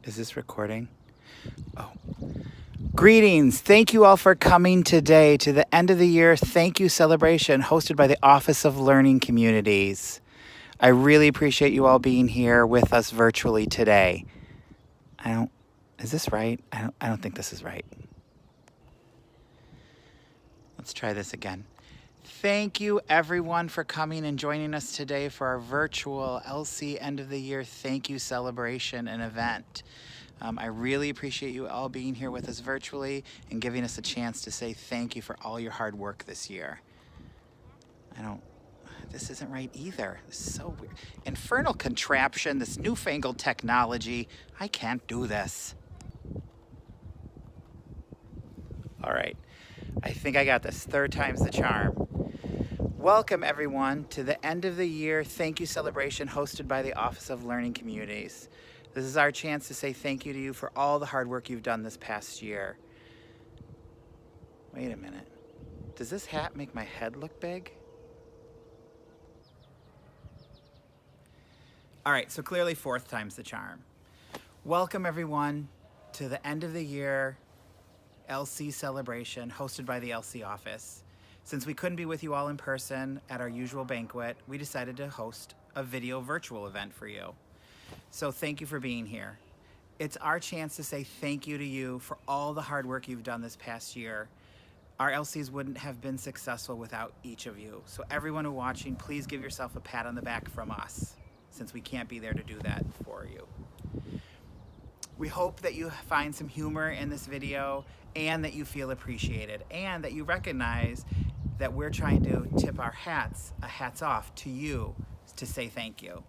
Is this recording? Oh. Greetings. Thank you all for coming today to the end of the year thank you celebration hosted by the Office of Learning Communities. I really appreciate you all being here with us virtually today. Is this right? I don't think this is right. Let's try this again. Thank you everyone for coming and joining us today for our virtual LC end of the year thank you celebration and event. I really appreciate you all being here with us virtually and giving us a chance to say thank you for all your hard work this year. This isn't right either. This is so weird. Infernal contraption, this newfangled technology. I can't do this. All right, I think I got this. Third time's the charm. Welcome everyone to the end of the year thank you celebration hosted by the Office of Learning Communities. This is our chance to say thank you to you for all the hard work you've done this past year. Wait a minute. Does this hat make my head look big? All right, so clearly fourth time's the charm. Welcome everyone to the end of the year LC celebration hosted by the LC office. Since we couldn't be with you all in person at our usual banquet, we decided to host a video virtual event for you. So thank you for being here. It's our chance to say thank you to you for all the hard work you've done this past year. Our LCs wouldn't have been successful without each of you. So everyone who's watching, please give yourself a pat on the back from us, since we can't be there to do that for you. We hope that you find some humor in this video and that you feel appreciated and that you recognize that we're trying to tip our hats off to you to say thank you.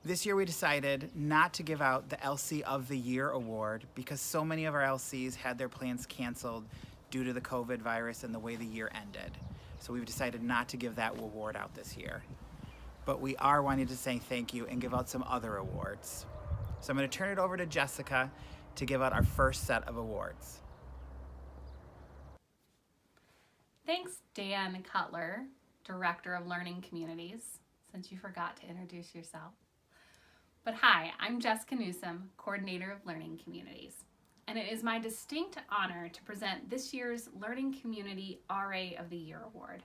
This year we decided not to give out the LC of the Year award because so many of our LCs had their plans canceled due to the COVID virus and the way the year ended. So we've decided not to give that award out this year. But we are wanting to say thank you and give out some other awards. So I'm going to turn it over to Jessica to give out our first set of awards. Thanks, Dan Cutler, Director of Learning Communities, since you forgot to introduce yourself. But hi, I'm Jessica Newsom, Coordinator of Learning Communities, and it is my distinct honor to present this year's Learning Community RA of the Year Award.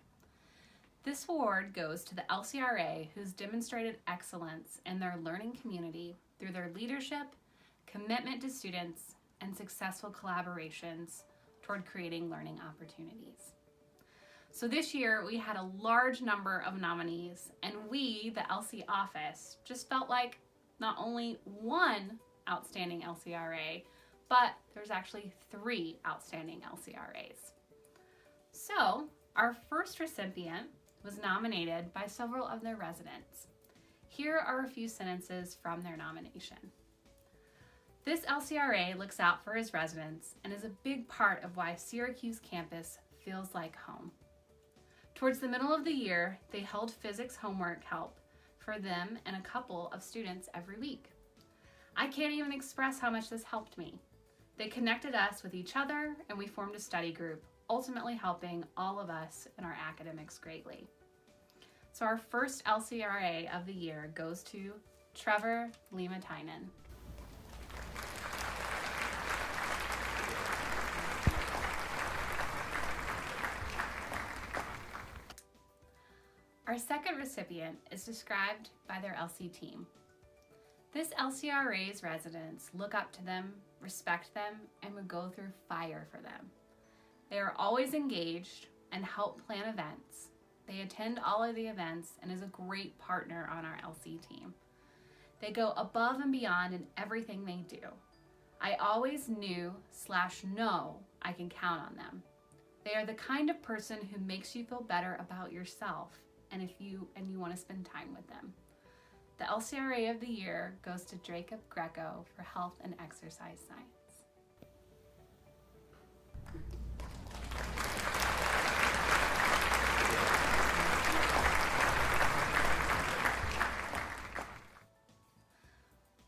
This award goes to the LCRA who's demonstrated excellence in their learning community through their leadership, commitment to students, and successful collaborations toward creating learning opportunities. So this year we had a large number of nominees, and we, the LC office, just felt like not only one outstanding LCRA, but there's actually 3 outstanding LCRAs. So our first recipient was nominated by several of their residents. Here are a few sentences from their nomination. This LCRA looks out for his residents and is a big part of why Syracuse campus feels like home. Towards the middle of the year, they held physics homework help for them and a couple of students every week. I can't even express how much this helped me. They connected us with each other and we formed a study group, ultimately helping all of us in our academics greatly. So our first LCRA of the year goes to Trevor Limatainen. Our second recipient is described by their LC team. This LCRA's residents look up to them, respect them, and would go through fire for them. They are always engaged and help plan events. They attend all of the events and is a great partner on our LC team. They go above and beyond in everything they do. I always knew/know I can count on them. They are the kind of person who makes you feel better about yourself and you want to spend time with them. The LCRA of the Year goes to Jacob Greco for Health and Exercise Science.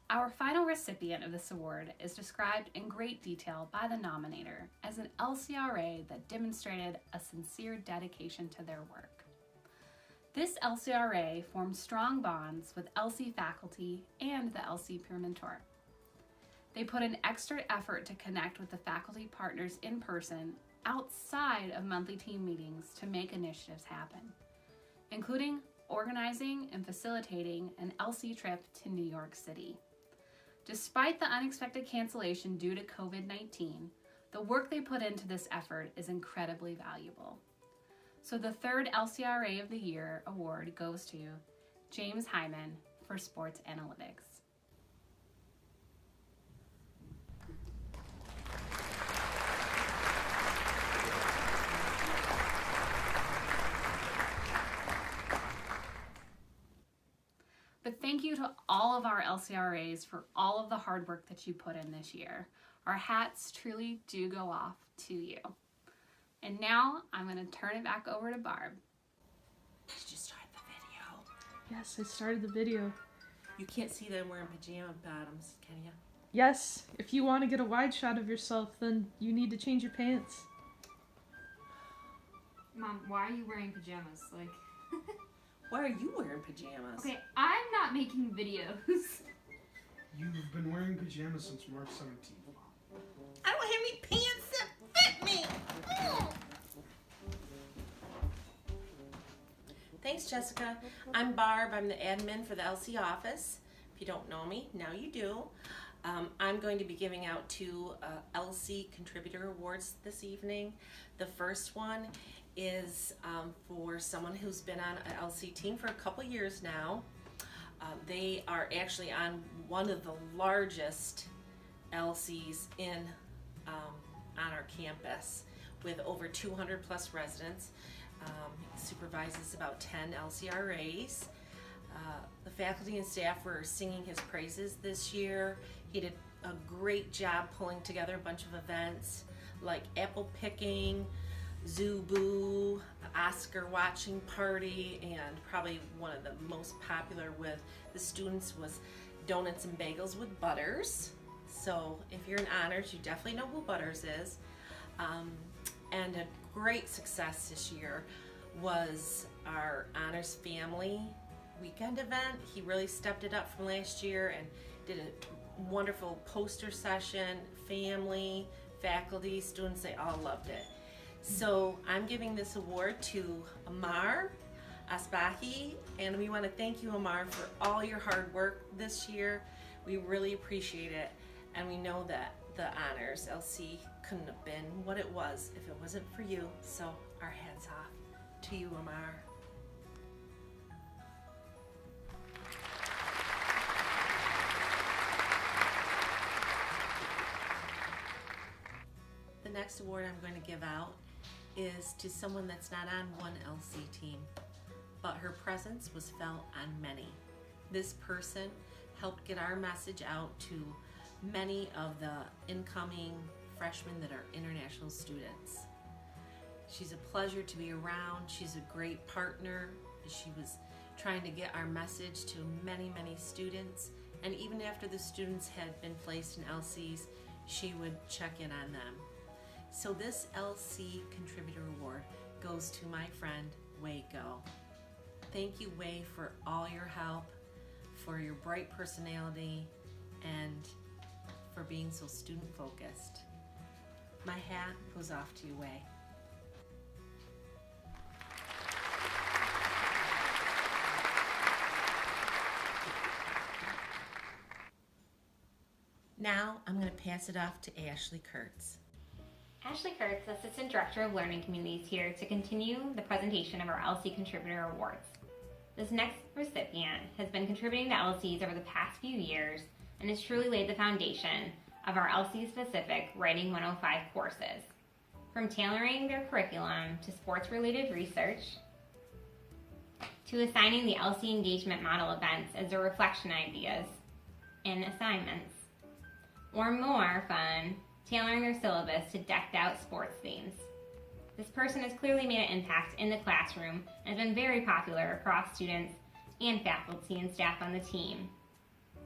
Our final recipient of this award is described in great detail by the nominator as an LCRA that demonstrated a sincere dedication to their work. This LCRA formed strong bonds with LC faculty and the LC peer mentor. They put an extra effort to connect with the faculty partners in person outside of monthly team meetings to make initiatives happen, including organizing and facilitating an LC trip to New York City. Despite the unexpected cancellation due to COVID-19, the work they put into this effort is incredibly valuable. So the third LCRA of the Year award goes to James Hyman for Sports Analytics. But thank you to all of our LCRAs for all of the hard work that you put in this year. Our hats truly do go off to you. And now I'm going to turn it back over to Barb. Did you start the video? Yes, I started the video. You can't see that I'm wearing pajama bottoms, can you? Yes, if you want to get a wide shot of yourself, then you need to change your pants. Mom, why are you wearing pajamas? Like, Why are you wearing pajamas? okay, I'm not making videos. You've been wearing pajamas since March 17th. I don't have any pants that fit me. Thanks, Jessica. I'm Barb. I'm the admin for the LC office. If you don't know me, now you do. I'm going to be giving out two LC Contributor Awards this evening. The first one is for someone who's been on an LC team for a couple years now. They are actually on one of the largest LCs on our campus with over 200 plus residents. He supervises about 10 LCRAs. The faculty and staff were singing his praises this year. He did a great job pulling together a bunch of events like apple picking, Zoo-Boo, Oscar watching party, and probably one of the most popular with the students was donuts and bagels with Butters. So if you're in honors, you definitely know who Butters is. And a great success this year was our honors family weekend event. He really stepped it up from last year and did a wonderful poster session. Family, faculty, students, they all loved it. So I'm giving this award to Amar Asbahi, and we want to thank you, Amar, for all your hard work this year. We really appreciate it, and we know that the honors LC couldn't have been what it was if it wasn't for you. So our hats off to you, Amar. The next award I'm going to give out is to someone that's not on one LC team, but her presence was felt on many. This person helped get our message out to many of the incoming freshmen that are international students. She's a pleasure to be around. She's a great partner. She was trying to get our message to many, many students, and even after the students had been placed in LCs, she would check in on them. So this LC Contributor Award goes to my friend, Wei Go. Thank you, Wei, for all your help, for your bright personality, and for being so student-focused. My hat goes off to you, Wei. Now I'm going to pass it off to Ashley Kurtz. Ashley Kurtz, Assistant Director of Learning Communities, here to continue the presentation of our LC Contributor Awards. This next recipient has been contributing to LCs over the past few years and has truly laid the foundation of our LC-specific Writing 105 courses. From tailoring their curriculum to sports-related research, to assigning the LC engagement model events as their reflection ideas and assignments, or more fun, tailoring their syllabus to decked out sports themes. This person has clearly made an impact in the classroom and has been very popular across students and faculty and staff on the team,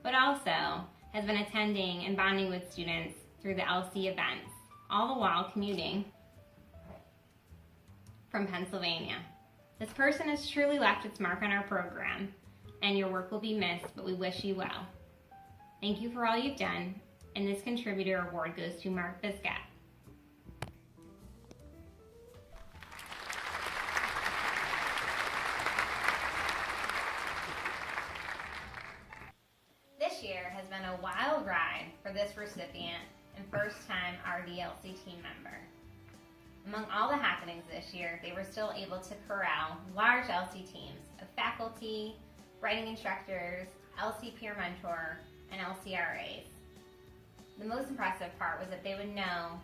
but also has been attending and bonding with students through the LC events, all the while commuting from Pennsylvania. This person has truly left its mark on our program, and your work will be missed, but we wish you well. Thank you for all you've done, And this contributor award goes to Mark Biscat. This year has been a wild ride for this recipient and first-time RDLC team member. Among all the happenings this year, they were still able to corral large LC teams of faculty, writing instructors, LC peer mentor, and LCRAs. The most impressive part was that they would know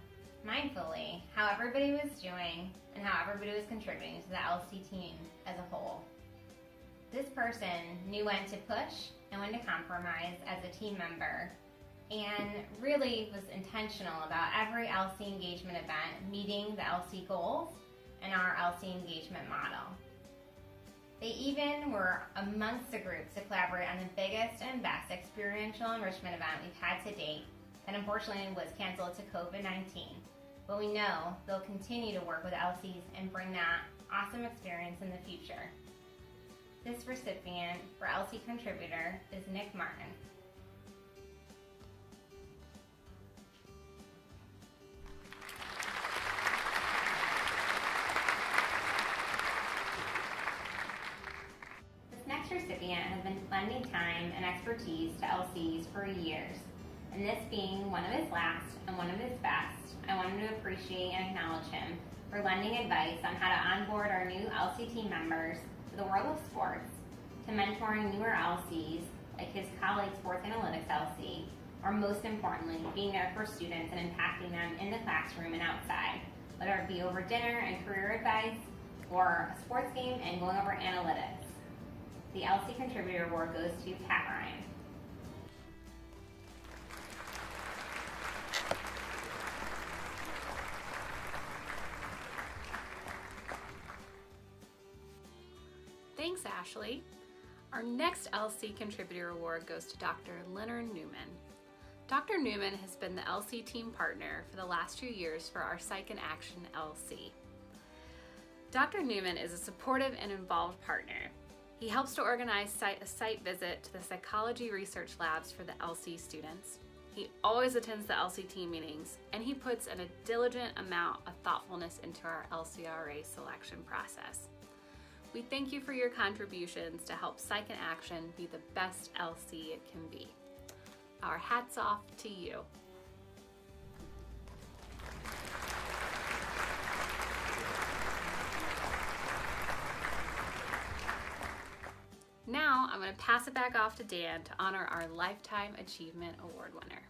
mindfully how everybody was doing and how everybody was contributing to the LC team as a whole. This person knew when to push and when to compromise as a team member, and really was intentional about every LC engagement event meeting the LC goals and our LC engagement model. They even were amongst the groups to collaborate on the biggest and best experiential enrichment event we've had to date that unfortunately was canceled to COVID-19. But we know they'll continue to work with LCs and bring that awesome experience in the future. This recipient for LC contributor is Nick Martin. This next recipient has been lending time and expertise to LCs for years, and this being one of his last and one of his best, I wanted to appreciate and acknowledge him for lending advice on how to onboard our new LC team members to the world of sports, to mentoring newer LCs like his colleague Sports Analytics LC, or most importantly, being there for students and impacting them in the classroom and outside, whether it be over dinner and career advice, or a sports game and going over analytics. The LC Contributor Award goes to Pat Ryan. Thanks, Ashley. Our next LC Contributor Award goes to Dr. Leonard Newman. Dr. Newman has been the LC team partner for the last 2 years for our Psych in Action LC. Dr. Newman is a supportive and involved partner. He helps to organize a site visit to the psychology research labs for the LC students. He always attends the LC team meetings, and he puts in a diligent amount of thoughtfulness into our LCRA selection process. We thank you for your contributions to help Psych in Action be the best LC it can be. Our hats off to you. Now I'm going to pass it back off to Dan to honor our Lifetime Achievement Award winner.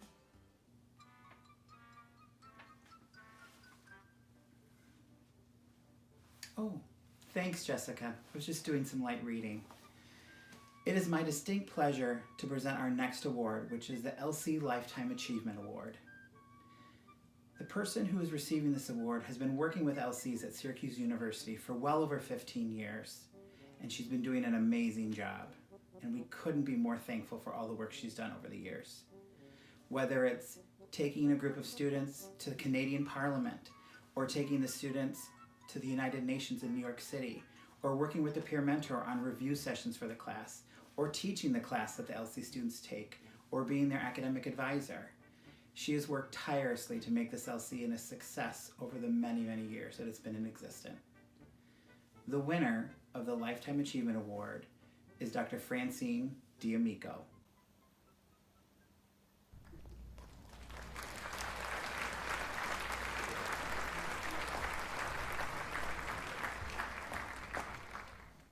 Oh, thanks, Jessica. I was just doing some light reading. It is my distinct pleasure to present our next award, which is the LC Lifetime Achievement Award. The person who is receiving this award has been working with LCs at Syracuse University for well over 15 years, and she's been doing an amazing job. And we couldn't be more thankful for all the work she's done over the years. Whether it's taking a group of students to the Canadian Parliament, or taking the students to the United Nations in New York City, or working with a peer mentor on review sessions for the class, or teaching the class that the LC students take, or being their academic advisor. She has worked tirelessly to make this LC a success over the many, many years that it's been in existence. The winner of the Lifetime Achievement Award is Dr. Francine D'Amico.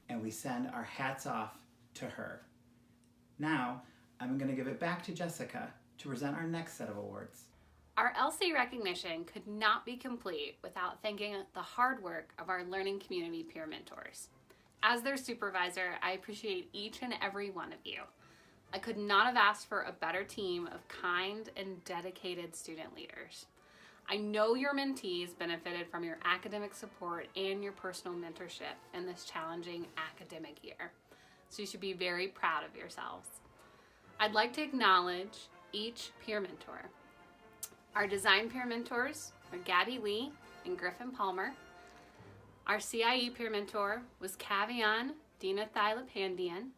And we send our hats off to her. Now, I'm going to give it back to Jessica to present our next set of awards. Our LC recognition could not be complete without thanking the hard work of our learning community peer mentors. As their supervisor, I appreciate each and every one of you. I could not have asked for a better team of kind and dedicated student leaders. I know your mentees benefited from your academic support and your personal mentorship in this challenging academic year, so you should be very proud of yourselves. I'd like to acknowledge each peer mentor. Our design peer mentors are Gabby Lee and Griffin Palmer. Our CIE peer mentor was Cavian Dina Thylapandian.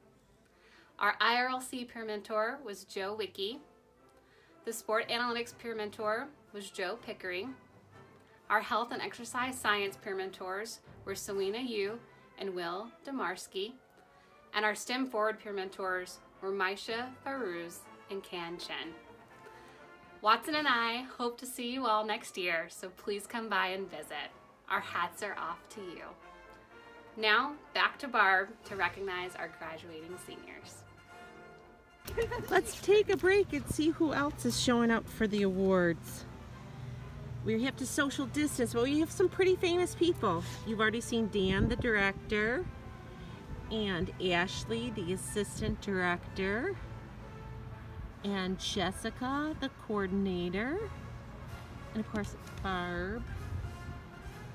Our IRLC peer mentor was Joe Wicke. The Sport Analytics Peer Mentor was Joe Pickering. Our Health and Exercise Science Peer Mentors were Selena Yu and Will Demarsky. And our STEM Forward Peer Mentors were Maisha Farouz and Kan Chen. Watson and I hope to see you all next year, so please come by and visit. Our hats are off to you. Now, back to Barb to recognize our graduating seniors. Let's take a break and see who else is showing up for the awards. We have to social distance, but we have some pretty famous people. You've already seen Dan, the director, and Ashley, the assistant director, and Jessica, the coordinator, and of course Barb,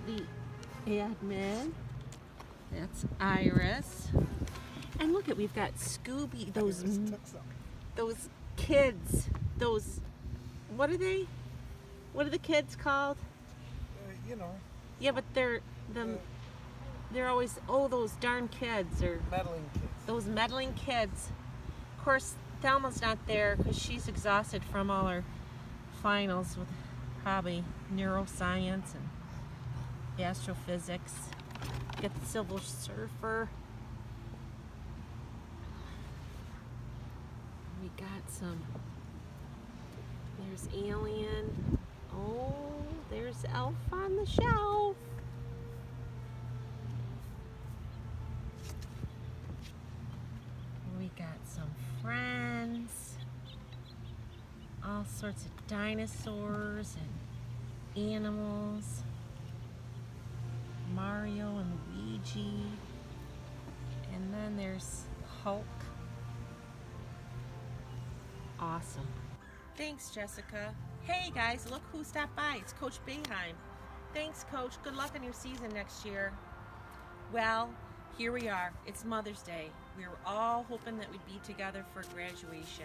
the admin. That's Iris. And look, we've got Scooby, those kids, what are they? What are the kids called? You know. Yeah, but they're always, oh, those darn kids, or Meddling kids. those meddling kids. Of course, Thelma's not there because she's exhausted from all her finals with probably neuroscience and astrophysics. Got the Silver Surfer. We got some, there's Alien. Oh, there's Elf on the Shelf. We got some Friends. All sorts of dinosaurs and animals. Mario and Luigi. And then there's Hulk. Awesome. Thanks, Jessica. Hey guys, look who stopped by. It's Coach Beheim. Thanks, Coach. Good luck on your season next year. Well, here we are. It's Mother's Day. We were all hoping that we'd be together for graduation.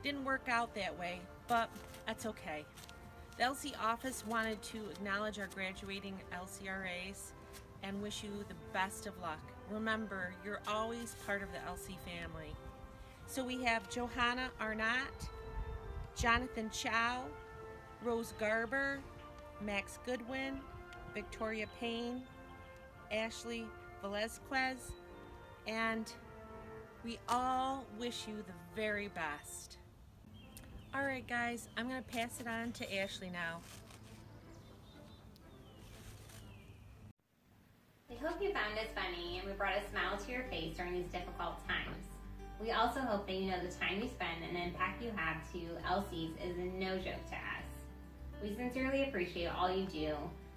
Didn't work out that way, but that's okay. The LC office wanted to acknowledge our graduating LCRAs and wish you the best of luck. Remember, you're always part of the LC family. So we have Johanna Arnott, Jonathan Chow, Rose Garber, Max Goodwin, Victoria Payne, Ashley Velazquez, and we all wish you the very best. All right, guys, I'm going to pass it on to Ashley now. We hope you found us funny and we brought a smile to your face during these difficult times. We also hope that you know the time you spend and the impact you have to LCs is no joke to us. We sincerely appreciate all you do,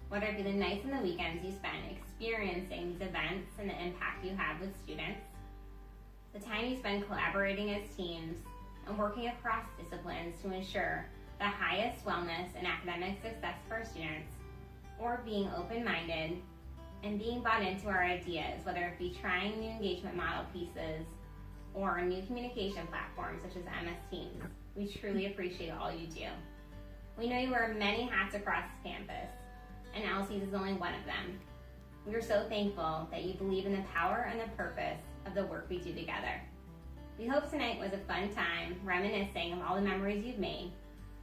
whether it be the nights and the weekends you spend experiencing these events and the impact you have with students, the time you spend collaborating as teams, and working across disciplines to ensure the highest wellness and academic success for our students, or being open-minded and being bought into our ideas, whether it be trying new engagement model pieces or new communication platforms such as MS Teams. We truly appreciate all you do. We know you wear many hats across campus, and LCs is only one of them. We are so thankful that you believe in the power and the purpose of the work we do together. We hope tonight was a fun time reminiscing of all the memories you've made,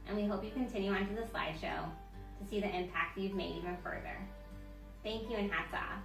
and we hope you continue on to the slideshow to see the impact you've made even further. Thank you and hats off.